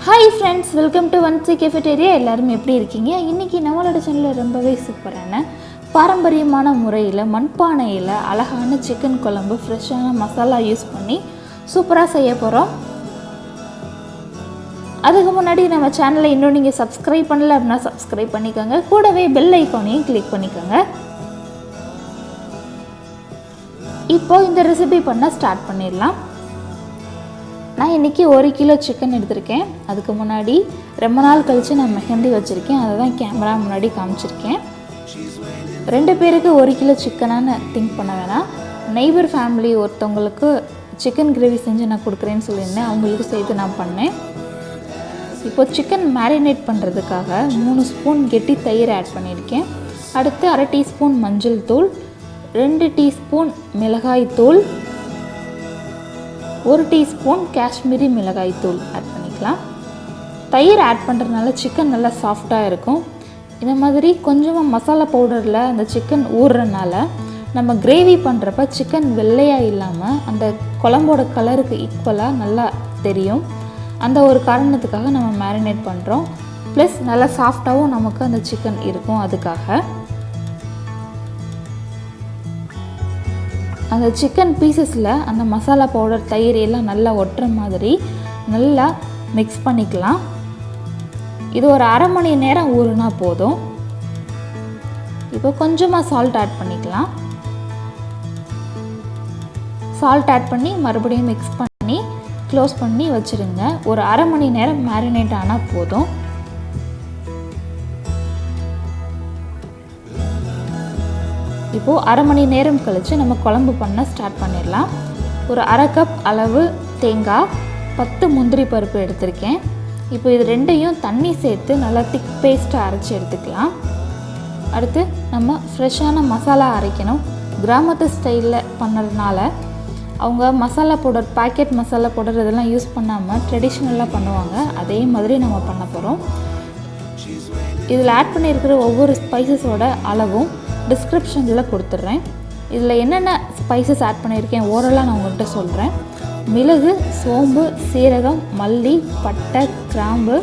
Hi friends, welcome to One C Cafeteria. எல்லாரும் எப்படி இருக்கீங்க? இன்னைக்கு நம்மளோட சேனல்ல ரொம்பவே சூப்பரான பாரம்பரியமான முறையில் மண்பானையில் அழகான சிக்கன் குழம்பு ஃப்ரெஷ்ஷான மசாலா யூஸ் பண்ணி சூப்பராக செய்ய போகிறோம். அதுக்கு முன்னாடி நம்ம சேனலை இன்னும் நீங்கள் சப்ஸ்கிரைப் பண்ணல அப்படின்னா சப்ஸ்கிரைப் பண்ணிக்கோங்க. கூடவே பெல் ஐக்கானையும் கிளிக் பண்ணிக்கோங்க. இப்போ இந்த ரெசிபி பண்ண ஸ்டார்ட் பண்ணிடலாம். நான் இன்றைக்கி 1 கிலோ சிக்கன் எடுத்திருக்கேன். அதுக்கு முன்னாடி ரொம்ப நாள் கழித்து நான் மெஹந்தி வச்சுருக்கேன். அதை தான் கேமரா முன்னாடி காமிச்சிருக்கேன். 2 பேருக்கு 1 கிலோ சிக்கனான்னு திங்க் பண்ண வேணாம். நெய்பர் ஃபேமிலி ஒருத்தவங்களுக்கு சிக்கன் கிரேவி செஞ்சு நான் கொடுக்குறேன்னு சொல்லியிருந்தேன். அவங்களுக்கு சேர்த்து நான் பண்ணேன். இப்போ சிக்கன் மேரினேட் பண்ணுறதுக்காக 3 ஸ்பூன் கெட்டி தயிர் ஆட் பண்ணியிருக்கேன். அடுத்து 1/2 டீஸ்பூன் மஞ்சள் தூள், 2 டீஸ்பூன் மிளகாய் தூள், 1 டீஸ்பூன் காஷ்மீரி மிளகாய் தூள் ஆட் பண்ணிக்கலாம். தயிர் ஆட் பண்ணுறதுனால சிக்கன் நல்லா சாஃப்டாக இருக்கும். இந்த மாதிரி கொஞ்சமாக மசாலா பவுடரில் அந்த சிக்கன் ஊறுறதுனால நம்ம கிரேவி பண்ணுறப்ப சிக்கன் வெள்ளையாக இல்லாமல் அந்த குழம்போட கலருக்கு ஈக்குவலாக நல்லா தெரியும். அந்த ஒரு காரணத்துக்காக நம்ம மேரினேட் பண்ணுறோம். ப்ளஸ் நல்லா சாஃப்டாகவும் நமக்கு அந்த சிக்கன் இருக்கும். அதுக்காக அந்த சிக்கன் பீசஸில் அந்த மசாலா பவுடர் தயிர் எல்லாம் நல்லா ஒட்டுற மாதிரி நல்லா மிக்ஸ் பண்ணிக்கலாம். இது ஒரு 1/2 மணி நேரம் ஊறுனா போதும். இப்போ கொஞ்சமாக சால்ட் ஆட் பண்ணிக்கலாம். சால்ட் ஆட் பண்ணி மறுபடியும் மிக்ஸ் பண்ணி க்ளோஸ் பண்ணி வச்சுருங்க. ஒரு 1/2 மணி நேரம் மேரினேட் ஆனால் போதும். இப்போது 1/2 மணி நேரம் கழித்து நம்ம குழம்பு பண்ண ஸ்டார்ட் பண்ணிடலாம். ஒரு 1/2 கப் அளவு தேங்காய், 10 முந்திரி பருப்பு எடுத்திருக்கேன். இப்போ இது ரெண்டையும் தண்ணி சேர்த்து நல்லா திக் பேஸ்ட்டாக அரைச்சி எடுத்துக்கலாம். அடுத்து நம்ம ஃப்ரெஷ்ஷான மசாலா அரைக்கணும். கிராமத்து ஸ்டைலில் பண்ணுறதுனால அவங்க masala powder, packet masala powder இதெல்லாம் யூஸ் பண்ணாமல் ட்ரெடிஷ்னலாக பண்ணுவாங்க. அதே மாதிரி நம்ம பண்ண போகிறோம். இதில் ஆட் பண்ணியிருக்கிற ஒவ்வொரு ஸ்பைசஸோட அளவும் டிஸ்கிரிப்ஷனில் கொடுத்துட்றேன். இதில் என்னென்ன ஸ்பைசஸ் ஆட் பண்ணியிருக்கேன் ஓரலாக நான் உங்கள்கிட்ட சொல்கிறேன். மிளகு, சோம்பு, சீரகம், மல்லி, பட்டை, கிராம்பு,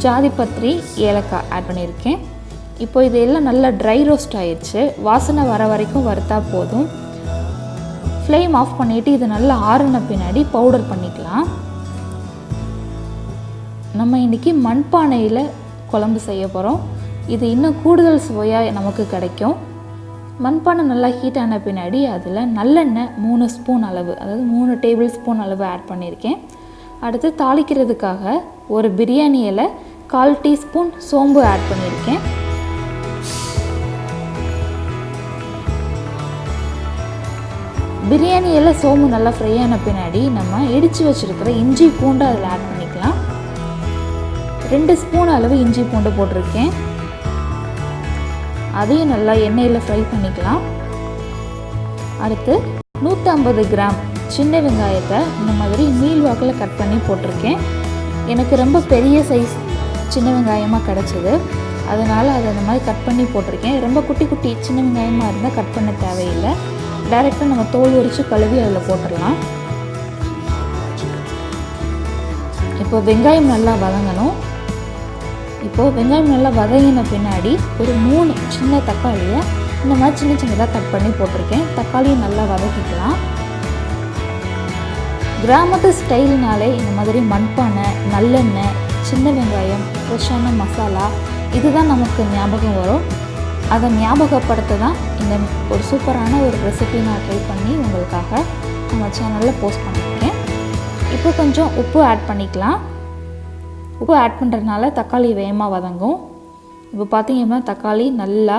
ஜாதிபத்திரி, ஏலக்காய் ஆட் பண்ணியிருக்கேன். இப்போ இது எல்லாம் நல்லா ட்ரை ரோஸ்ட் ஆயிடுச்சு. வாசனை வர வரைக்கும் வறுத்தா போதும். ஃப்ளேம் ஆஃப் பண்ணிவிட்டு இது நல்லா ஆறுன பின்னாடி பவுடர் பண்ணிக்கலாம். நம்ம இன்றைக்கி மண்பானையில் குழம்பு செய்ய போகிறோம். இது இன்னும் கூடுதல் சுவையாக நமக்கு கிடைக்கும். மண்பானை நல்லா ஹீட் ஆன பின்னாடி அதில் நல்லெண்ணெய் 3 ஸ்பூன் அளவு, அதாவது 3 டேபிள் ஸ்பூன் அளவு ஆட் பண்ணியிருக்கேன். அடுத்து தாளிக்கிறதுக்காக ஒரு பிரியாணி இலை, 1/4 டீஸ்பூன் சோம்பு ஆட் பண்ணியிருக்கேன். பிரியாணி இலை சோம்பு நல்லா ஃப்ரை ஆன பின்னாடி நம்ம இடித்து வச்சுருக்கிற இஞ்சி பூண்டு அதில் ஆட் பண்ணிக்கலாம். 2 ஸ்பூன் அளவு இஞ்சி பூண்டு போட்டிருக்கேன். அதையும் நல்லா எண்ணெயில் ஃப்ரை பண்ணிக்கலாம். அடுத்து 150 கிராம் சின்ன வெங்காயத்தை இந்த மாதிரி நீள் வாக்கில் கட் பண்ணி போட்டிருக்கேன். எனக்கு ரொம்ப பெரிய சைஸ் சின்ன வெங்காயமாக கிடச்சிது, அதனால் அதை இந்த மாதிரி கட் பண்ணி போட்டிருக்கேன். ரொம்ப குட்டி குட்டி சின்ன வெங்காயமாக இருந்தால் கட் பண்ண தேவையில்லை. டைரெக்டாக நம்ம தோல் உரித்து கழுவி அதில் போட்டுடலாம். இப்போ வெங்காயம் நல்லா வதங்கணும். இப்போது வெங்காயம் நல்லா வதங்கின பின்னாடி ஒரு 3 சின்ன தக்காளியை இந்த மாதிரி சின்ன சின்னதாக கட் பண்ணி போட்டிருக்கேன். தக்காளியை நல்லா வதக்கிக்கலாம். கிராமத்து ஸ்டைல்னாலே இந்த மாதிரி மண்பானை, நல்லெண்ணெய், சின்ன வெங்காயம், ஃப்ரெஷ்ஷான மசாலா இதுதான் நமக்கு ஞாபகம் வரும். அதை ஞாபகப்படுத்த தான் இந்த ஒரு சூப்பரான ஒரு ரெசிபி நான் ட்ரை பண்ணி உங்களுக்காக நம்ம சேனலில் போஸ்ட் பண்ணியிருக்கேன். இப்போ கொஞ்சம் உப்பு ஆட் பண்ணிக்கலாம். உப்பு ஆட் பண்ணுறதுனால தக்காளி வேகமாக வதங்கும். இப்போ பார்த்திங்கன்னா தக்காளி நல்லா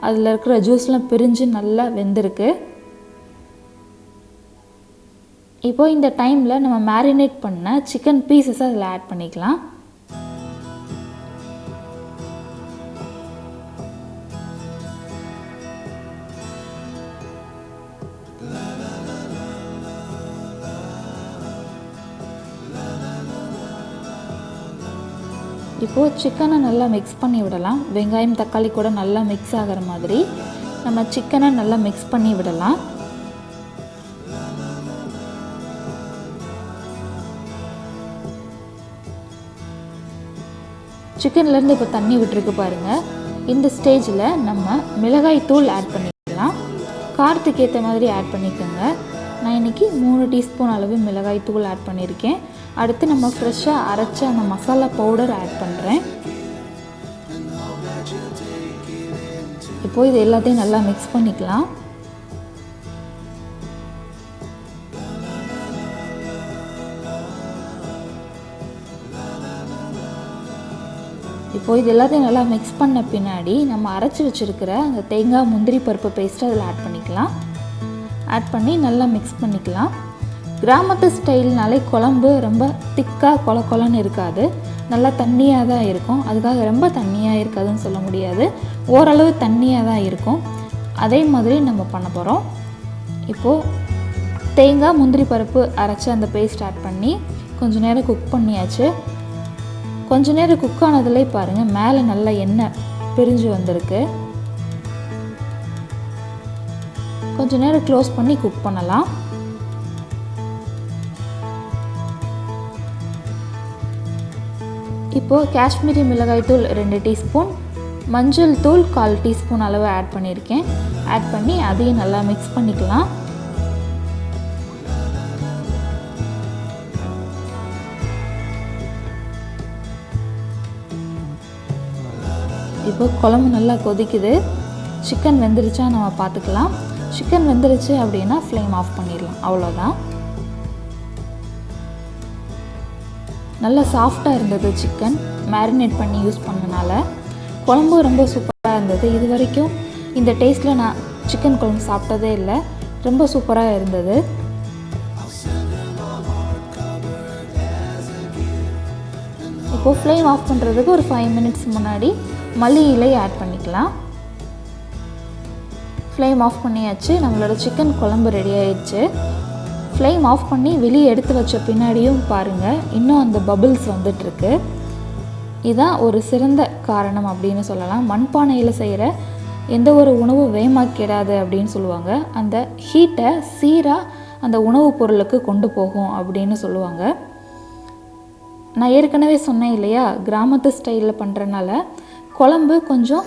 அதில் இருக்கிற ஜூஸ்லாம் பிரிஞ்சு நல்லா வெந்திருக்கு. இப்போது இந்த டைமில் நம்ம மேரினேட் பண்ண சிக்கன் பீசஸை அதில் ஆட் பண்ணிக்கலாம். இப்போது சிக்கனை நல்லா மிக்ஸ் பண்ணி விடலாம். வெங்காயம் தக்காளி கூட நல்லா மிக்ஸ் ஆகிற மாதிரி நம்ம சிக்கனை நல்லா மிக்ஸ் பண்ணி விடலாம். சிக்கன்லேருந்து இப்போ தண்ணி விட்டுருக்கு பாருங்கள். இந்த ஸ்டேஜில் நம்ம மிளகாய் தூள் ஆட் பண்ணிக்கலாம். காரத்துக்கு ஏற்ற மாதிரி ஆட் பண்ணிக்கோங்க. நான் இன்றைக்கி 3 டீஸ்பூன் அளவு மிளகாய் தூள் ஆட் பண்ணியிருக்கேன். அடுத்து நம்ம ஃப்ரெஷ்ஷாக அரைச்ச அந்த மசாலா பவுடர் ஆட் பண்ணுறேன். இப்போது இது எல்லாத்தையும் நல்லா மிக்ஸ் பண்ணிக்கலாம். இப்போது இது எல்லாத்தையும் நல்லா மிக்ஸ் பண்ண பின்னாடி நம்ம அரைச்சி வச்சுருக்கிற அந்த தேங்காய் முந்திரி பருப்பு பேஸ்ட்டு அதில் ஆட் பண்ணிக்கலாம். ஆட் பண்ணி நல்லா மிக்ஸ் பண்ணிக்கலாம். கிராமத்து ஸ்டைல்னாலே குழம்பு ரொம்ப திக்காக கொல கொலன்னு இருக்காது, நல்லா தண்ணியாக தான் இருக்கும். அதுக்காக ரொம்ப தண்ணியாக இருக்காதுன்னு சொல்ல முடியாது, ஓரளவு தண்ணியாக தான் இருக்கும். அதே மாதிரி நம்ம பண்ண போகிறோம். இப்போது தேங்காய் முந்திரி பருப்பு அரைச்சி அந்த பேஸ்ட் ஆட் பண்ணி கொஞ்சம் நேரம் குக் பண்ணியாச்சு. கொஞ்ச நேரம் குக் ஆனதுலே பாருங்கள் மேலே நல்லா எண்ணெய் பிரிஞ்சு வந்திருக்கு. கொஞ்ச நேரம் க்ளோஸ் பண்ணி குக் பண்ணலாம். இப்போது காஷ்மீரி மிளகாய் தூள் 2 டீஸ்பூன், மஞ்சள் தூள் 1/4 டீஸ்பூன் அளவு ஆட் பண்ணியிருக்கேன். ஆட் பண்ணி அதையும் நல்லா மிக்ஸ் பண்ணிக்கலாம். இப்போ குழம்பு நல்லா கொதிக்குது. சிக்கன் வெந்துருச்சா நம்ம பார்த்துக்கலாம். சிக்கன் வெந்துருச்சு அப்படின்னா ஃப்ளேம் ஆஃப் பண்ணிடலாம், அவ்வளோதான். நல்லா சாஃப்டாக இருந்தது சிக்கன், மேரினேட் பண்ணி யூஸ் பண்ணனால. குழம்பு ரொம்ப சூப்பராக இருந்தது. இது வரைக்கும் இந்த டேஸ்ட்டில் நான் சிக்கன் குழம்பு சாப்பிட்டதே இல்லை, ரொம்ப சூப்பராக இருந்தது. இப்போது ஃப்ளேம் ஆஃப் பண்ணுறதுக்கு ஒரு 5 மினிட்ஸ் முன்னாடி மல்லி இலை ஆட் பண்ணிக்கலாம். ஃப்ளேம் ஆஃப் பண்ணியாச்சு. நம்மளோட சிக்கன் குழம்பு ரெடி ஆயிடுச்சு. ஃப்ளேம் ஆஃப் பண்ணி வெளியே எடுத்து வச்ச பின்னாடியும் பாருங்கள் இன்னும் அந்த பபிள்ஸ் வந்துட்டுருக்கு. இதுதான் ஒரு சிறந்த காரணம் அப்படின்னு சொல்லலாம். மண்பானையில் செய்கிற எந்த ஒரு உணவு வேகமாக்கிடாது அப்படின்னு சொல்லுவாங்க. அந்த ஹீட்டை சீராக அந்த உணவுப் பொருளுக்கு கொண்டு போகும் அப்படின்னு சொல்லுவாங்க. நான் ஏற்கனவே சொன்னேன் இல்லையா, கிராமத்து ஸ்டைலில் பண்ணுறனால குழம்பு கொஞ்சம்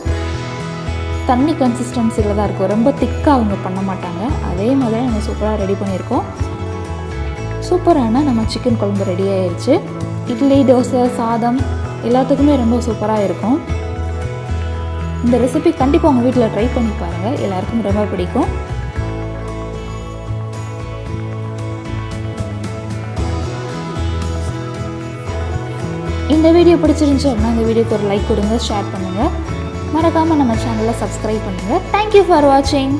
தண்ணி கன்சிஸ்டன்சியில் தான் இருக்கும், ரொம்ப திக்காக அவங்க பண்ண மாட்டாங்க. அதே மாதிரி நம்ம சூப்பராக ரெடி பண்ணியிருக்கோம். சூப்பரான நம்ம சிக்கன் குழம்பு ரெடி ஆயிடுச்சு. இட்லி, தோசை, சாதம் எல்லாத்துக்குமே ரொம்ப சூப்பராக இருக்கும். இந்த ரெசிபி கண்டிப்பாக உங்கள் வீட்டில் ட்ரை பண்ணி பாருங்கள், எல்லாருக்கும் ரொம்ப பிடிக்கும். இந்த வீடியோ பிடிச்சிருந்துச்சு அப்படின்னா இந்த வீடியோக்கு ஒரு லைக் கொடுங்க, ஷேர் பண்ணுங்கள், மறக்காமல் நம்ம சேனலை சப்ஸ்கிரைப் பண்ணுங்கள். தேங்க்யூ ஃபார் வாட்சிங்.